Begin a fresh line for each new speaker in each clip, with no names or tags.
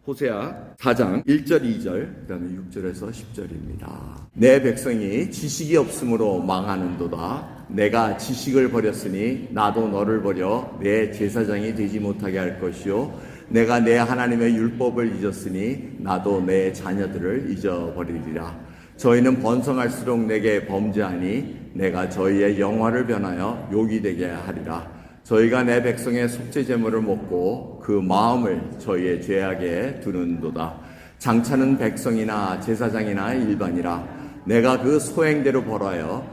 호세아 4장 1절 2절 그 다음에 6절에서 10절입니다. 내 백성이 지식이 없으므로 망하는도다. 내가 지식을 버렸으니 나도 너를 버려 내 제사장이 되지 못하게 할 것이요 내가 내 하나님의 율법을 잊었으니 나도 내 자녀들을 잊어버리리라. 저희는 번성할수록 내게 범죄하니 내가 저희의 영화를 변하여 욕이 되게 하리라. 저희가 내 백성의 속죄 제물을 먹고 그 마음을 저희의 죄악에 두는도다. 장차는 백성이나 제사장이나 일반이라. 내가 그 소행대로 벌하여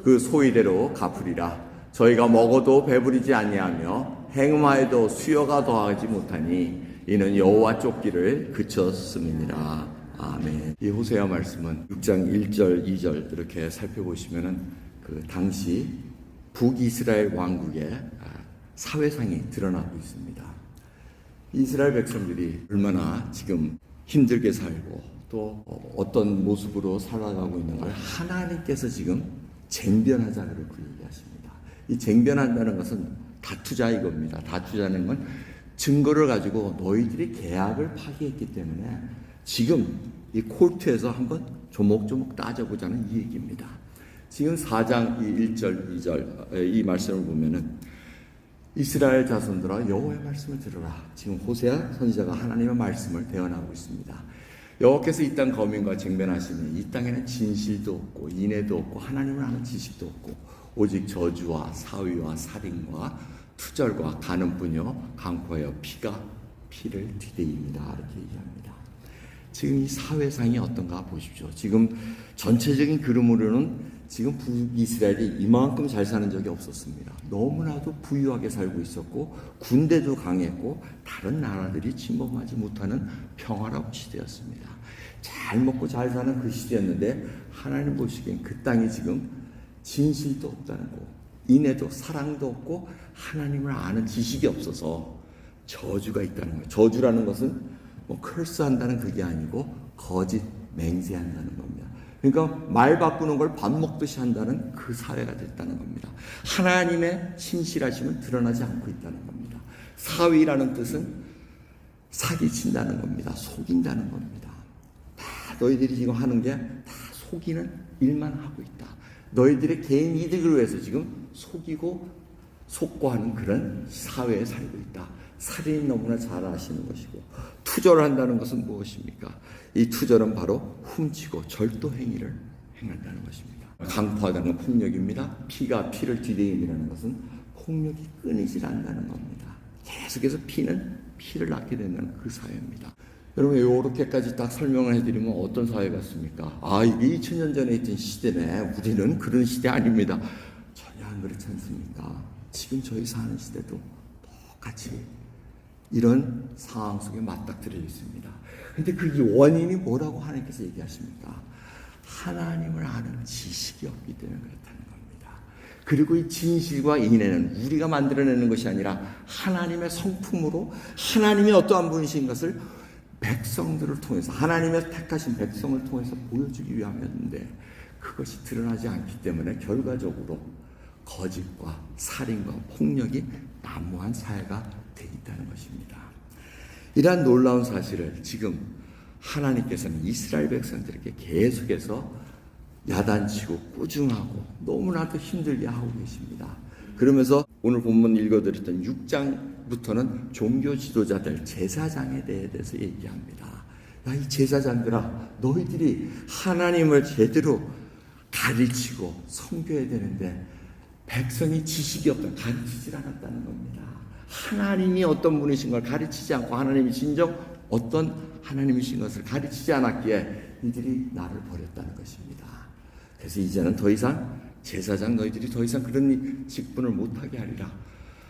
그 소위대로 갚으리라. 저희가 먹어도 배부리지 아니하며 행음하여도 수여가 더하지 못하니 이는 여호와 쫓기를 그쳤음이니라. 아멘. 이 호세아 말씀은 6장 1절 2절 이렇게 살펴보시면은 그 당시 북이스라엘 왕국의 사회상이 드러나고 있습니다. 이스라엘 백성들이 얼마나 지금 힘들게 살고 또 어떤 모습으로 살아가고 있는 걸 하나님께서 지금 쟁변하자 그렇게 얘기하십니다. 이 쟁변한다는 것은 다투자 이겁니다. 다투자는 건 증거를 가지고 너희들이 계약을 파기했기 때문에 지금 이 콜트에서 한번 조목조목 따져보자는 이 얘기입니다. 지금 4장 1절 2절 이 말씀을 보면은 이스라엘 자손들아 여호와의 말씀을 들으라. 지금 호세아 선지자가 하나님의 말씀을 대언하고 있습니다. 여호와께서 이 땅 거민과 쟁변하시니 이 땅에는 진실도 없고 인애도 없고 하나님을 아는 지식도 없고 오직 저주와 사위와 살인과 투절과 간음뿐이요 강포하여 피가 피를 뒤대입니다. 이렇게 얘기합니다. 지금 이 사회상이 어떤가 보십시오. 지금 전체적인 그림으로는 지금 북이스라엘이 이만큼 잘 사는 적이 없었습니다. 너무나도 부유하게 살고 있었고 군대도 강했고 다른 나라들이 침범하지 못하는 평화로운 시대였습니다. 잘 먹고 잘 사는 그 시대였는데 하나님 보시기엔 그 땅이 지금 진실도 없다는 거, 인애도 사랑도 없고 하나님을 아는 지식이 없어서 저주가 있다는 거예요. 저주라는 것은 뭐 curse한다는 그게 아니고 거짓 맹세한다는 겁니다. 그러니까 말 바꾸는 걸 밥 먹듯이 한다는 그 사회가 됐다는 겁니다. 하나님의 신실하심은 드러나지 않고 있다는 겁니다. 사위라는 뜻은 사기친다는 겁니다. 속인다는 겁니다. 다 너희들이 지금 하는 게 다 속이는 일만 하고 있다. 너희들의 개인 이득을 위해서 지금 속이고 속고하는 그런 사회에 살고 있다. 살인이 너무나 잘 아시는 것이고 투절을 한다는 것은 무엇입니까? 이 투절은 바로 훔치고 절도 행위를 행한다는 것입니다. 강포하다는 건 폭력입니다. 피가 피를 뒤대임이라는 것은 폭력이 끊이질 않는다는 겁니다. 계속해서 피는 피를 낳게 된다는 그 사회입니다. 여러분 이렇게까지 딱 설명을 해드리면 어떤 사회 같습니까? 아 이게 2000년 전에 있던 시대네. 우리는 그런 시대 아닙니다. 전혀 안 그렇지 않습니까? 지금 저희 사는 시대도 똑같이 이런 상황 속에 맞닥뜨려 있습니다. 그런데 그 원인이 뭐라고 하나님께서 얘기하십니까? 하나님을 아는 지식이 없기 때문에 그렇다는 겁니다. 그리고 이 진실과 인애는 우리가 만들어내는 것이 아니라 하나님의 성품으로 하나님이 어떠한 분이신 것을 백성들을 통해서 하나님의 택하신 백성을 통해서 보여주기 위함이었는데 그것이 드러나지 않기 때문에 결과적으로 거짓과 살인과 폭력이 난무한 사회가 돼 있다는 것입니다. 이러한 놀라운 사실을 지금 하나님께서는 이스라엘 백성들에게 계속해서 야단치고 꾸중하고 너무나도 힘들게 하고 계십니다. 그러면서 오늘 본문 읽어드렸던 6장부터는 종교 지도자들 제사장에 대해서 얘기합니다. 야, 이 제사장들아 너희들이 하나님을 제대로 가르치고 섬겨야 되는데 백성이 지식이 없다 가르치질 않았다는 겁니다. 하나님이 어떤 분이신 걸 가르치지 않고 하나님이 진정 어떤 하나님이신 것을 가르치지 않았기에 이들이 나를 버렸다는 것입니다. 그래서 이제는 더 이상 제사장 너희들이 더 이상 그런 직분을 못하게 하리라.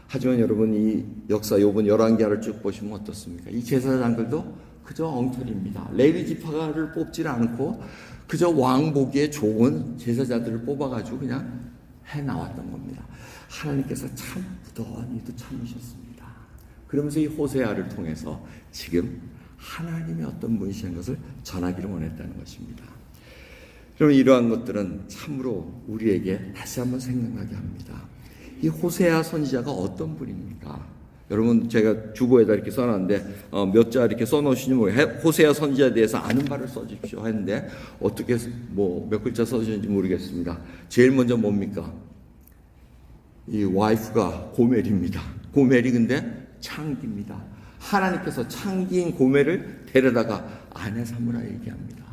하지만 여러분 이 역사 요번 11개를 쭉 보시면 어떻습니까? 이 제사장들도 그저 엉터리입니다. 레위 지파를 뽑지 않고 그저 왕 보기에 좋은 제사자들을 뽑아가지고 그냥 해나왔던 겁니다. 하나님께서 참 무던히도 참으셨습니다. 그러면서 이 호세아를 통해서 지금 하나님의 어떤 분이신 것을 전하기를 원했다는 것입니다. 그럼 이러한 것들은 참으로 우리에게 다시 한번 생각나게 합니다. 이 호세아 선지자가 어떤 분입니까? 여러분 제가 주보에다 이렇게 써놨는데 몇 자 이렇게 써놓으시니 뭐 호세아 선지자에 대해서 아는 바를 써주십시오 했는데 어떻게 뭐 몇 글자 써주는지 모르겠습니다. 제일 먼저 뭡니까? 이 와이프가 고멜입니다. 고멜이 근데 창기입니다. 하나님께서 창기인 고멜을 데려다가 아내 삼으라 얘기합니다.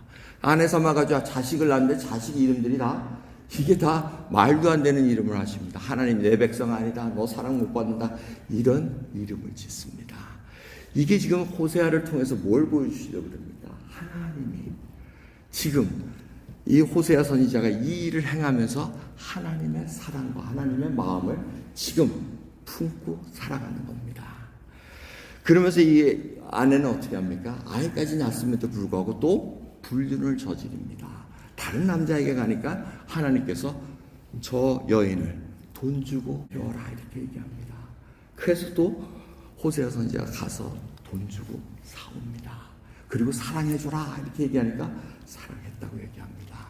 아내 삼아가지고 자식을 낳는데 자식 이름들이 다 이게 다 말도 안 되는 이름을 하십니다. 하나님 내 백성 아니다. 너 사랑 못 받는다. 이런 이름을 짓습니다. 이게 지금 호세아를 통해서 뭘 보여주시려고 합니까? 하나님이 지금 이 호세아 선지자가 이 일을 행하면서 하나님의 사랑과 하나님의 마음을 지금 품고 살아가는 겁니다. 그러면서 이 아내는 어떻게 합니까? 아이까지 낳았음에도 불구하고 또 불륜을 저지릅니다. 다른 남자에게 가니까 하나님께서 저 여인을 돈 주고 배워라 이렇게 얘기합니다. 그래서 또 호세아 선지자가 가서 돈 주고 사옵니다. 그리고 사랑해줘라 이렇게 얘기하니까 사랑했다고 얘기합니다.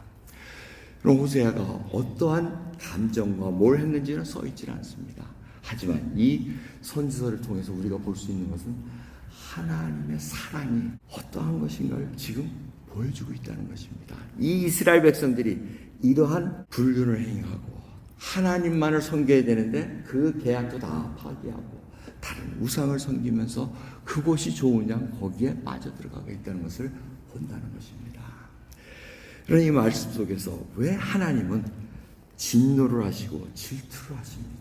그럼 호세아가 어떠한 감정과 뭘 했는지는 써있지 않습니다. 하지만 이 선지서를 통해서 우리가 볼 수 있는 것은 하나님의 사랑이 어떠한 것인가를 지금 보여주고 있다는 것입니다. 이 이스라엘 백성들이 이러한 불륜을 행하고 하나님만을 섬겨야 되는데 그 계약도 다 파기하고 다른 우상을 섬기면서 그곳이 좋으냐 거기에 빠져들어가고 있다는 것을 본다는 것입니다. 그런 이 말씀 속에서 왜 하나님은 진노를 하시고 질투를 하십니까?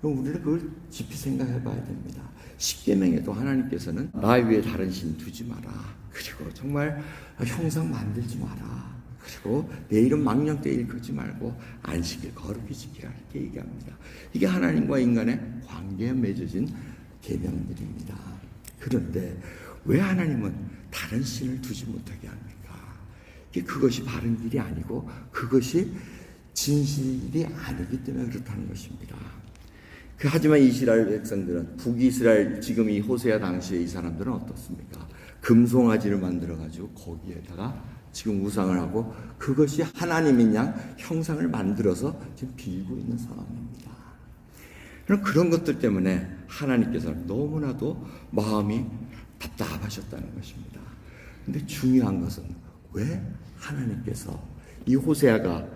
그럼 우리는 그걸 깊이 생각해 봐야 됩니다. 십계명에도 하나님께서는 나 위에 다른 신 두지 마라. 그리고 정말 형상 만들지 마라. 그리고 내 이름 망령되이 일컫지 말고 안식일 거룩히 지키라 이렇게 얘기합니다. 이게 하나님과 인간의 관계에 맺어진 계명들입니다. 그런데 왜 하나님은 다른 신을 두지 못하게 합니까? 이게 그것이 바른 길이 아니고 그것이 진실이 아니기 때문에 그렇다는 것입니다. 하지만 이스라엘 백성들은 북이스라엘 지금 이 호세아 당시에 이 사람들은 어떻습니까? 금송아지를 만들어가지고 거기에다가 지금 우상을 하고 그것이 하나님인 양 형상을 만들어서 지금 빌고 있는 상황입니다. 그런 것들 때문에 하나님께서 너무나도 마음이 답답하셨다는 것입니다. 근데 중요한 것은 왜 하나님께서 이 호세아가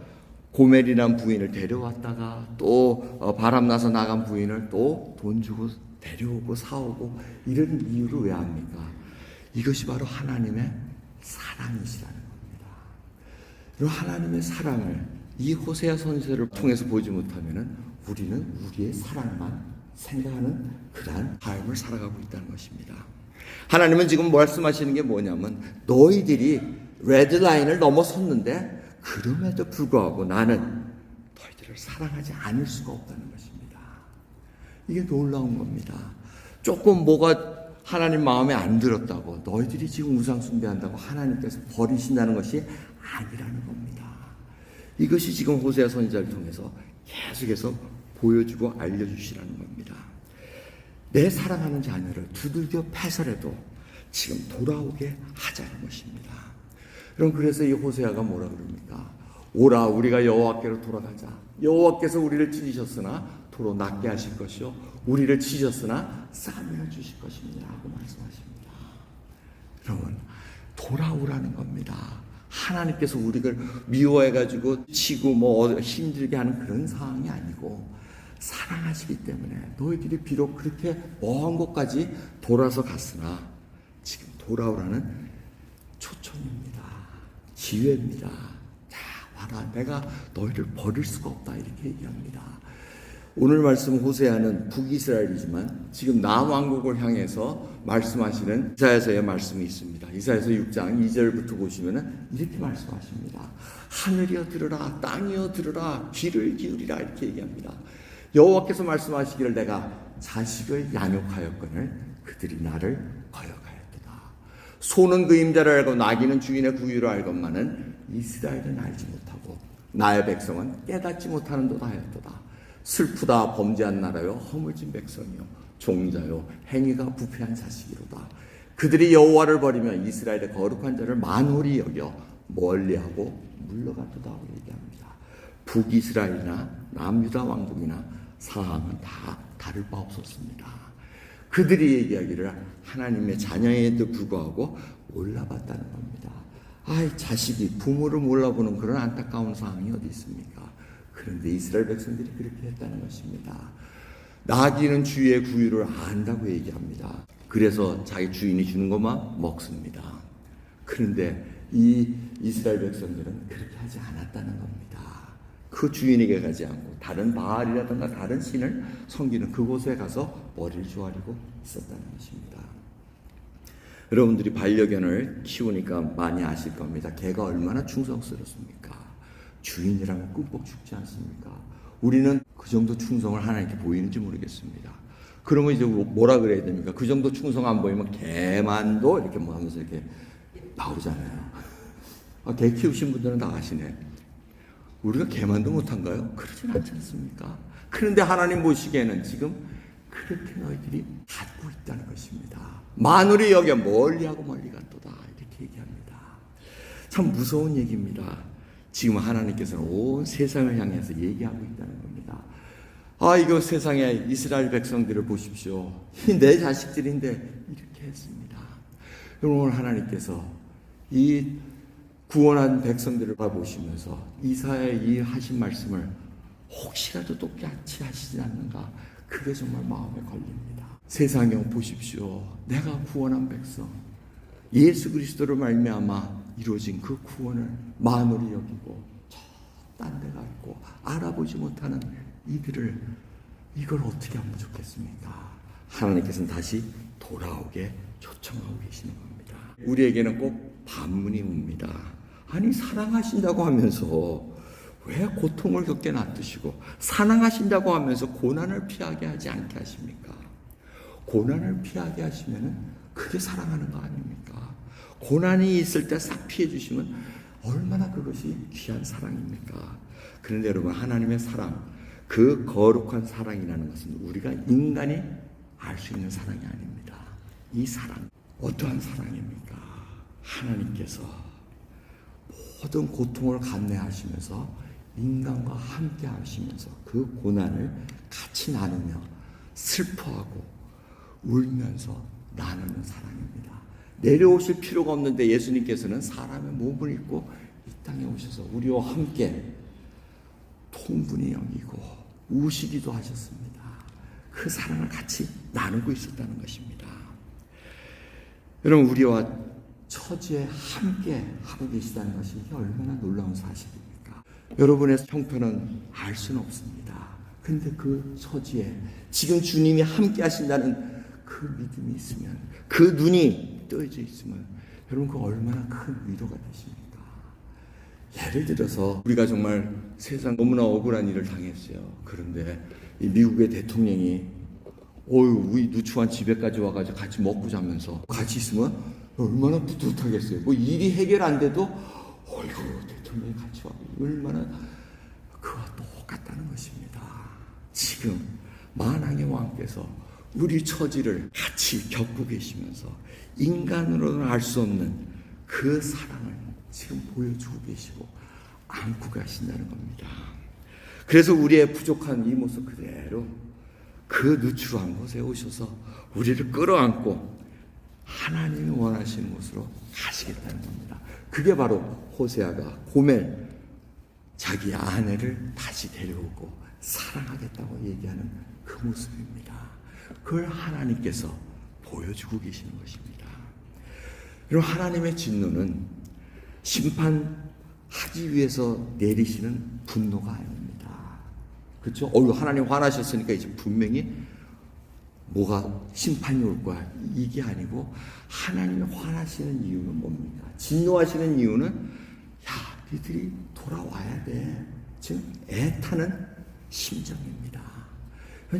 고멜이란 부인을 데려왔다가 또 바람나서 나간 부인을 또 돈 주고 데려오고 사오고 이런 이유를 왜 합니까? 이것이 바로 하나님의 사랑이시라는 겁니다. 그리고 하나님의 사랑을 이 호세아 선지서를 통해서 보지 못하면은 우리는 우리의 사랑만 생각하는 그러한 삶을 살아가고 있다는 것입니다. 하나님은 지금 말씀하시는 게 뭐냐면 너희들이 레드라인을 넘어섰는데 그럼에도 불구하고 나는 너희들을 사랑하지 않을 수가 없다는 것입니다. 이게 놀라운 겁니다. 조금 뭐가 하나님 마음에 안 들었다고 너희들이 지금 우상 숭배한다고 하나님께서 버리신다는 것이 아니라는 겁니다. 이것이 지금 호세아 선지자를 통해서 계속해서 보여주고 알려주시라는 겁니다. 내 사랑하는 자녀를 두들겨 패서라도 지금 돌아오게 하자는 것입니다. 그럼 그래서 이 호세아가 뭐라 그럽니까? 오라 우리가 여호와께로 돌아가자. 여호와께서 우리를 찢으셨으나 도로 낫게 하실 것이요 우리를 찢으셨으나 싸매어 주실 것입니다 하고 말씀하십니다. 여러분 돌아오라는 겁니다. 하나님께서 우리를 미워해가지고 치고 뭐 힘들게 하는 그런 상황이 아니고 사랑하시기 때문에 너희들이 비록 그렇게 먼 곳까지 돌아서 갔으나 지금 돌아오라는 초청입니다. 기회입니다. 자 와라 내가 너희를 버릴 수가 없다 이렇게 얘기합니다. 오늘 말씀 호세아는 북이스라엘이지만 지금 남왕국을 향해서 말씀하시는 이사야서의 말씀이 있습니다. 이사야서 6장 2절부터 보시면은 이렇게 말씀하십니다. 하늘이여 들으라 땅이여 들으라 귀를 기울이라 이렇게 얘기합니다. 여호와께서 말씀하시기를 내가 자식을 양육하였거늘 그들이 나를 거역하였도다. 소는 그임자를 알고 나귀는 주인의 구유를 알건만은 이스라엘은 알지 못하고 나의 백성은 깨닫지 못하는도다 하였도다. 슬프다 범죄한 나라요 허물진 백성이요 종자요 행위가 부패한 자식이로다. 그들이 여호와를 버리며 이스라엘의 거룩한 자를 만홀히 여겨 멀리하고 물러갔도다 하고 얘기합니다. 북이스라엘이나 남유다 왕국이나 상황은 다 다를 바 없었습니다. 그들이 얘기하기를 하나님의 자녀에도 불구하고 몰라봤다는 겁니다. 아이, 자식이 부모를 몰라보는 그런 안타까운 상황이 어디 있습니까? 그런데 이스라엘 백성들이 그렇게 했다는 것입니다. 나귀는 주의 구유를 안다고 얘기합니다. 그래서 자기 주인이 주는 것만 먹습니다. 그런데 이 이스라엘 백성들은 그렇게 하지 않았다는 겁니다. 그 주인에게 가지 않고 다른 바알이라든가 다른 신을 섬기는 그곳에 가서 머리를 조아리고 있었다는 것입니다. 여러분들이 반려견을 키우니까 많이 아실 겁니다. 개가 얼마나 충성스럽습니까? 주인이라면 끔뻑 죽지 않습니까? 우리는 그 정도 충성을 하나님께 보이는지 모르겠습니다. 그러면 이제 뭐라 그래야 됩니까? 그 정도 충성 안 보이면 개만도 이렇게 뭐 하면서 이렇게 나오잖아요. 개 키우신 분들은 다 아시네. 우리가 개만도 못한가요? 그러진 않지 않습니까? 그런데 하나님 보시기에는 지금 그렇게 너희들이 갖고 있다는 것입니다. 만우리 여겨 멀리하고 멀리 간도다 이렇게 얘기합니다. 참 무서운 얘기입니다. 지금 하나님께서는 온 세상을 향해서 얘기하고 있다는 겁니다. 이거 세상에 이스라엘 백성들을 보십시오. 내 자식들인데 이렇게 했습니다. 여러분, 하나님께서 이 구원한 백성들을 바라보시면서 이사야의 이 하신 말씀을 혹시라도 똑같이 하시지 않는가, 그게 정말 마음에 걸립니다. 세상에 보십시오. 내가 구원한 백성, 예수 그리스도로 말미암아 이루어진 그 구원을 만으로 여기고 딴 데 가 있고 알아보지 못하는 이들을, 이걸 어떻게 하면 좋겠습니까? 하나님께서는 다시 돌아오게 초청하고 계시는 겁니다. 우리에게는 꼭 반문이 옵니다. 아니, 사랑하신다고 하면서 왜 고통을 겪게 놔두시고, 사랑하신다고 하면서 고난을 피하게 하지 않게 하십니까? 고난을 피하게 하시면은 그게 사랑하는 거 아닙니까? 고난이 있을 때 싹 피해 주시면 얼마나 그것이 귀한 사랑입니까? 그런데 여러분, 하나님의 사랑, 그 거룩한 사랑이라는 것은 우리가 인간이 알 수 있는 사랑이 아닙니다. 이 사랑, 어떠한 사랑입니까? 하나님께서 모든 고통을 감내하시면서 인간과 함께 하시면서 그 고난을 같이 나누며 슬퍼하고 울면서 나누는 사랑입니다. 내려오실 필요가 없는데 예수님께서는 사람의 몸을 입고 이 땅에 오셔서 우리와 함께 통분이 여기고 우시기도 하셨습니다. 그 사랑을 같이 나누고 있었다는 것입니다. 여러분, 우리와 처지에 함께 하고 계시다는 것이 이게 얼마나 놀라운 사실입니까? 여러분의 형편은 알 수는 없습니다. 근데 그 처지에 지금 주님이 함께 하신다는 그 믿음이 있으면, 그 눈이 떠져 있으면 여러분, 그 얼마나 큰 위로가 되십니까? 예를 들어서 우리가 정말 세상 너무나 억울한 일을 당했어요. 그런데 이 미국의 대통령이 우리 누추한 집에까지 와가지고 같이 먹고 자면서 같이 있으면 얼마나 뿌듯하겠어요. 뭐 일이 해결 안 돼도 어이구, 대통령이 같이 와, 얼마나 그와 똑같다는 것입니다. 지금 만왕의 왕께서 우리 처지를 같이 겪고 계시면서 인간으로는 알 수 없는 그 사랑을 지금 보여주고 계시고 안고 가신다는 겁니다. 그래서 우리의 부족한 이 모습 그대로 그 누추한 곳에 오셔서 우리를 끌어안고 하나님이 원하시는 곳으로 가시겠다는 겁니다. 그게 바로 호세아가 고멜, 자기 아내를 다시 데려오고 사랑하겠다고 얘기하는 그 모습입니다. 그걸 하나님께서 보여주고 계시는 것입니다. 그리고 하나님의 진노는 심판하기 위해서 내리시는 분노가 아닙니다. 그렇죠? 하나님 화나셨으니까 이제 분명히 뭐가 심판이 올 거야, 이게 아니고, 하나님이 화나시는 이유는 뭡니까? 진노하시는 이유는 니들이 돌아와야 돼. 지금 애타는 심정입니다.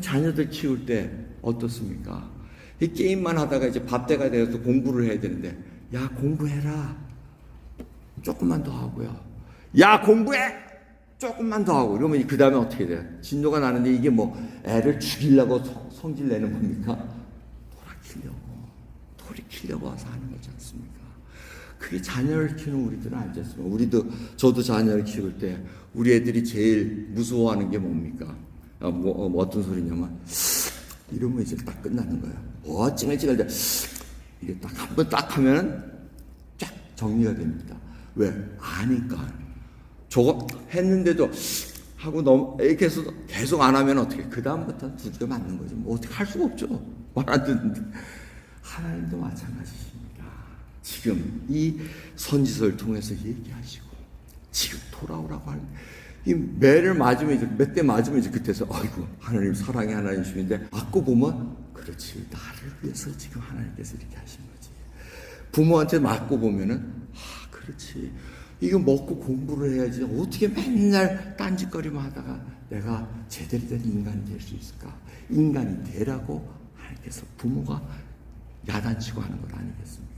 자녀들 키울 때 어떻습니까? 이 게임만 하다가 이제 밥 때가 되어서 공부를 해야 되는데, 공부해라. 조금만 더 하고요. 공부해! 조금만 더 하고. 이러면 그 다음에 어떻게 돼요? 진노가 나는데 이게 뭐 애를 죽이려고 성질 내는 겁니까? 돌이키려고 와서 하는 거지 않습니까? 그게 자녀를 키우는 우리들은 알지 않습니까? 저도 자녀를 키울 때 우리 애들이 제일 무서워하는 게 뭡니까? 어떤 소리냐면, 이러면 이제 딱 끝나는 거예요. 찡얼찡얼 이게 딱 한 번 딱 하면 쫙 정리가 됩니다. 왜? 아니까. 저거 했는데도 하고 이렇게 해서 계속 안 하면 어떻게? 그 다음부터는 두드려 맞는 거죠. 뭐 어떻게 할 수가 없죠. 말 안 듣는데. 하나님도 마찬가지입니다. 지금 이 선지서를 통해서 얘기하시고 지금 돌아오라고 하는 이 매를 맞으면 이제 몇 대 맞으면 이제 그때서 아이고 하나님 사랑의 하나님이신데 맞고 보면 그렇지 나를 위해서 지금 하나님께서 이렇게 하신 거지. 부모한테 맞고 보면은 그렇지 이거 먹고 공부를 해야지 어떻게 맨날 딴짓거리만 하다가 내가 제대로 된 인간이 될 수 있을까? 인간이 되라고 하나님께서 부모가 야단치고 하는 것 아니겠습니까?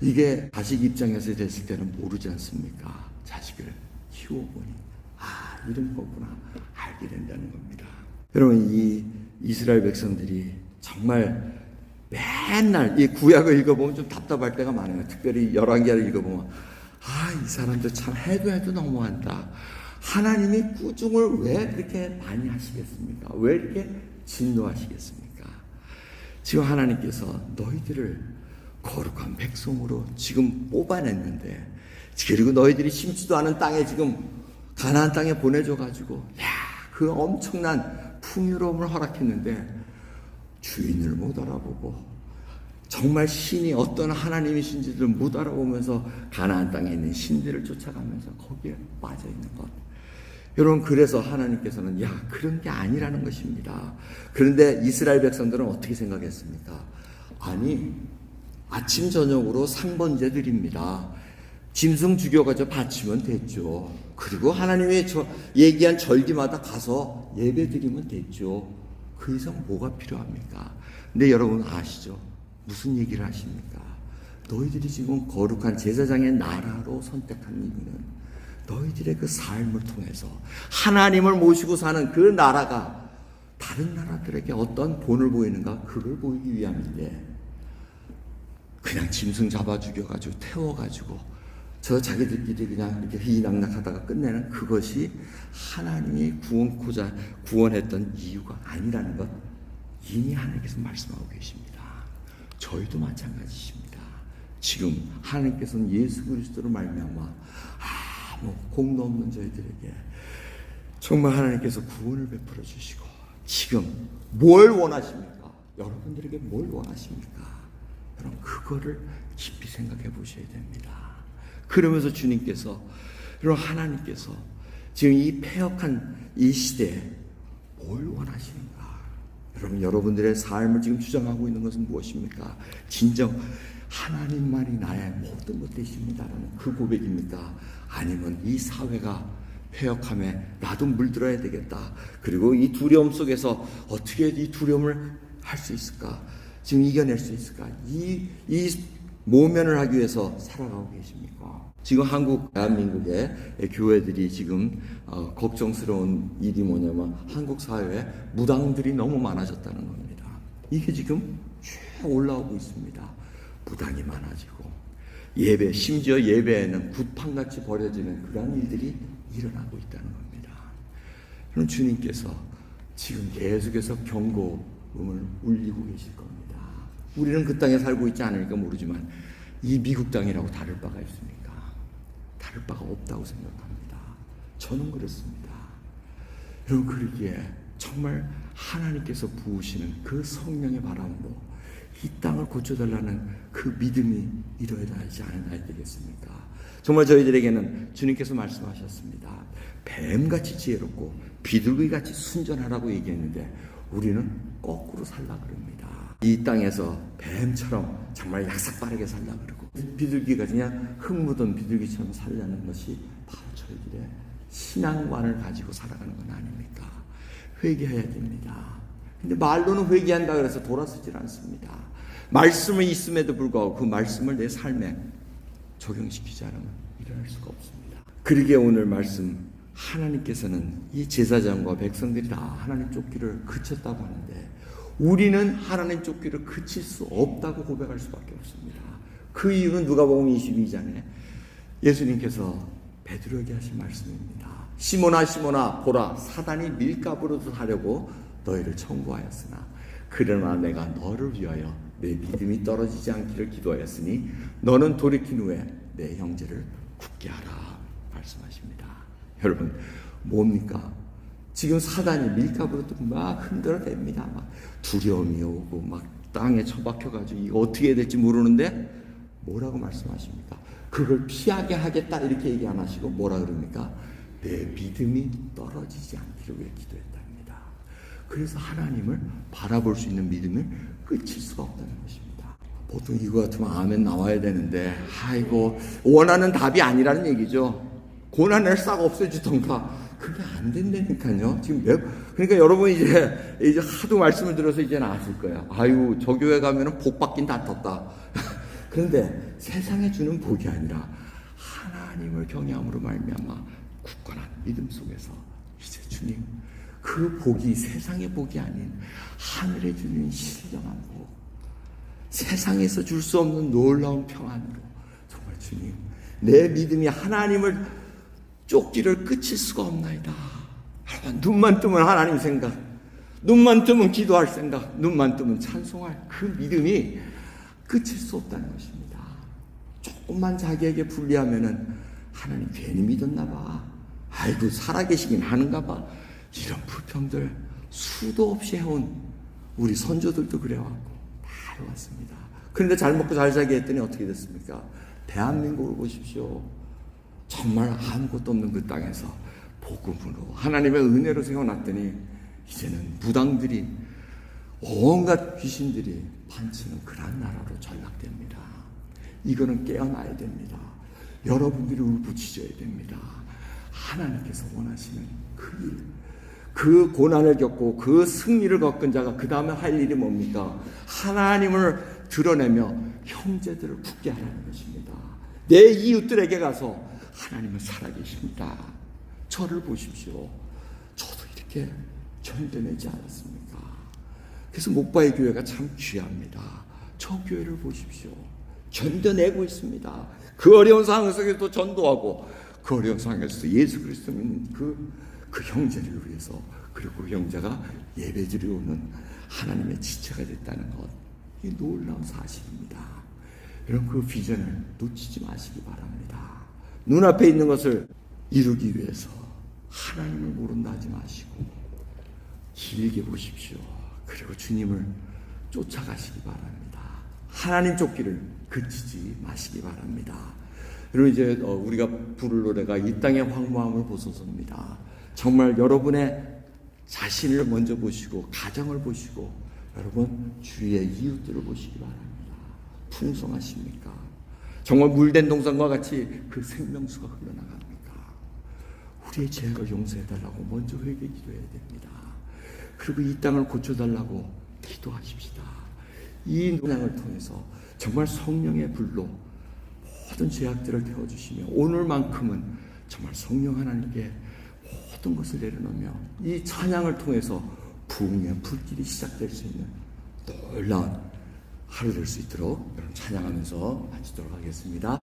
이게 자식 입장에서 됐을 때는 모르지 않습니까? 자식을 키워보니 이런 거구나 알게 된다는 겁니다. 여러분 이 이스라엘 백성들이 정말 맨날 이 구약을 읽어보면 좀 답답할 때가 많아요. 특별히 열왕기를 읽어보면 이 사람들 참 해도 너무한다. 하나님이 꾸중을 왜 그렇게 많이 하시겠습니까? 왜 이렇게 진노하시겠습니까? 지금 하나님께서 너희들을 거룩한 백성으로 지금 뽑아냈는데 그리고 너희들이 심지도 않은 땅에 지금 가나안 땅에 보내줘가지고 그 엄청난 풍요로움을 허락했는데 주인을 못 알아보고 정말 신이 어떤 하나님이신지를 못 알아보면서 가나안 땅에 있는 신들을 쫓아가면서 거기에 빠져있는 것. 여러분 그래서 하나님께서는 그런 게 아니라는 것입니다. 그런데 이스라엘 백성들은 어떻게 생각했습니까? 아니 아침 저녁으로 상번제 드립니다. 짐승 죽여가지고 바치면 됐죠. 그리고 하나님이 얘기한 절기마다 가서 예배 드리면 됐죠. 그 이상 뭐가 필요합니까? 근데 여러분 아시죠? 무슨 얘기를 하십니까? 너희들이 지금 거룩한 제사장의 나라로 선택한 이유는 너희들의 그 삶을 통해서 하나님을 모시고 사는 그 나라가 다른 나라들에게 어떤 본을 보이는가 그걸 보이기 위함인데 그냥 짐승 잡아 죽여가지고 태워가지고 저 자기들끼리 그냥 이렇게 희희낙낙하다가 끝내는 그것이 하나님이 구원했던 이유가 아니라는 것 이미 하나님께서 말씀하고 계십니다. 저희도 마찬가지십니다. 지금 하나님께서는 예수 그리스도로 말미암아 아무 공로 없는 저희들에게 정말 하나님께서 구원을 베풀어 주시고 지금 뭘 원하십니까? 여러분들에게 뭘 원하십니까? 여러분 그거를 깊이 생각해 보셔야 됩니다. 그러면서 주님께서 여러분 하나님께서 지금 이 패역한 이 시대에 뭘 원하시는가? 여러분 여러분들의 삶을 지금 주장하고 있는 것은 무엇입니까? 진정 하나님만이 나의 모든 것 되십니다라는 그 고백입니까? 아니면 이 사회가 패역함에 나도 물들어야 되겠다. 그리고 이 두려움 속에서 어떻게 이 두려움을 할 수 있을까? 지금 이겨낼 수 있을까? 이 모면을 하기 위해서 살아가고 계십니까? 지금 대한민국의 교회들이 지금 걱정스러운 일이 뭐냐면 한국 사회에 무당들이 너무 많아졌다는 겁니다. 이게 지금 쭉 올라오고 있습니다. 무당이 많아지고 심지어 예배에는 굿판같이 버려지는 그런 일들이 일어나고 있다는 겁니다. 그럼 주님께서 지금 계속해서 경고음을 울리고 계실 겁니다. 우리는 그 땅에 살고 있지 않으니까 모르지만 이 미국 땅이라고 다를 바가 있습니까? 다를 바가 없다고 생각합니다. 저는 그렇습니다. 여러분 그러기에 정말 하나님께서 부으시는 그 성령의 바람으로 이 땅을 고쳐달라는 그 믿음이 이루어지지 않아야 되겠습니까? 정말 저희들에게는 주님께서 말씀하셨습니다. 뱀같이 지혜롭고 비둘기같이 순전하라고 얘기했는데 우리는 거꾸로 살라 그럽니다. 이 땅에서 뱀처럼 정말 약삭빠르게 살라 그러고 비둘기가 그냥 흙 묻은 비둘기처럼 살려는 것이 바로 저희들의 신앙관을 가지고 살아가는 건 아닙니까? 회개해야 됩니다. 근데 말로는 회개한다 그래서 돌아서질 않습니다. 말씀은 있음에도 불구하고 그 말씀을 내 삶에 적용시키지 않으면 일어날 수가 없습니다. 그러기에 오늘 말씀 하나님께서는 이 제사장과 백성들이 다 하나님 쫓기를 그쳤다고 하는데 우리는 하나님 쫓기를 그칠 수 없다고 고백할 수밖에 없습니다. 그 이유는 누가복음 22장에 예수님께서 베드로에게 하신 말씀입니다. 시몬아 시몬아 보라 사단이 밀가부르듯 하려고 너희를 청구하였으나 그러나 내가 너를 위하여 내 믿음이 떨어지지 않기를 기도하였으니 너는 돌이킨 후에 내 형제를 굳게 하라 말씀하십니다. 여러분 뭡니까? 지금 사단이 밀가부로 막 흔들어댑니다. 막 두려움이 오고 막 땅에 처박혀가지고 이거 어떻게 해야 될지 모르는데 뭐라고 말씀하십니까? 그걸 피하게 하겠다 이렇게 얘기 안 하시고 뭐라 그럽니까? 내 믿음이 떨어지지 않기를 위해 기도했답니다. 그래서 하나님을 바라볼 수 있는 믿음을 끝일 수가 없다는 것입니다. 보통 이거 같으면 아멘 나와야 되는데 아이고 원하는 답이 아니라는 얘기죠. 고난을 싹 없애주던가 그게 안 된다니까요. 지금 그러니까 여러분 이제 하도 말씀을 들어서 이제는 아실 거예요. 아유 저 교회 가면은 복 받긴 다 떴다. 그런데 세상에 주는 복이 아니라 하나님을 경외함으로 말미암아 굳건한 믿음 속에서 이제 주님 그 복이 세상의 복이 아닌 하늘에 주는 신령한 복, 세상에서 줄 수 없는 놀라운 평안으로 정말 주님 내 믿음이 하나님을 쫓기를 끝일 수가 없나이다. 눈만 뜨면 하나님 생각, 눈만 뜨면 기도할 생각, 눈만 뜨면 찬송할 그 믿음이 끝일 수 없다는 것입니다. 조금만 자기에게 불리하면은 하나님 괜히 믿었나 봐. 아이고 살아계시긴 하는가 봐. 이런 불평들 수도 없이 해온 우리 선조들도 그래왔고 다 해왔습니다. 그런데 잘 먹고 잘 살게 했더니 어떻게 됐습니까? 대한민국을 보십시오. 정말 아무것도 없는 그 땅에서 복음으로 하나님의 은혜로 세워놨더니 이제는 무당들이 온갖 귀신들이 판치는 그런 나라로 전락됩니다. 이거는 깨어나야 됩니다. 여러분들이 울부짖어야 됩니다. 하나님께서 원하시는 그 일, 그 고난을 겪고 그 승리를 겪은 자가 그 다음에 할 일이 뭡니까? 하나님을 드러내며 형제들을 굳게 하라는 것입니다. 내 이웃들에게 가서 하나님은 살아계십니다. 저를 보십시오. 저도 이렇게 견뎌내지 않았습니까? 그래서 목바의 교회가 참 귀합니다. 저 교회를 보십시오. 견뎌내고 있습니다. 그 어려운 상황 속에서도 전도하고 그 어려운 상황에서도 예수 그리스도 믿는 그 형제를 위해서 그리고 그 형제가 예배드리러 오는 하나님의 지체가 됐다는 것, 이 놀라운 사실입니다. 여러분 그 비전을 놓치지 마시기 바랍니다. 눈앞에 있는 것을 이루기 위해서 하나님을 모른다 하지 마시고 길게 보십시오. 그리고 주님을 쫓아가시기 바랍니다. 하나님 쫓기를 그치지 마시기 바랍니다. 여러분 이제 우리가 부를 노래가 이 땅의 황무함을 보소서입니다. 정말 여러분의 자신을 먼저 보시고 가정을 보시고 여러분 주위의 이웃들을 보시기 바랍니다. 풍성하십니까? 정말 물된 동산과 같이 그 생명수가 흘러나갑니까? 우리의 죄악을 용서해달라고 먼저 회개 기도해야 됩니다. 그리고 이 땅을 고쳐달라고 기도하십시다. 이 노량을 통해서 정말 성령의 불로 모든 죄악들을 태워주시며 오늘만큼은 정말 성령 하나님께 모든 것을 내려놓으며 이 찬양을 통해서 부흥의 불길이 시작될 수 있는 놀라운 하루 될 수 있도록 여러분 찬양하면서 마치도록 하겠습니다.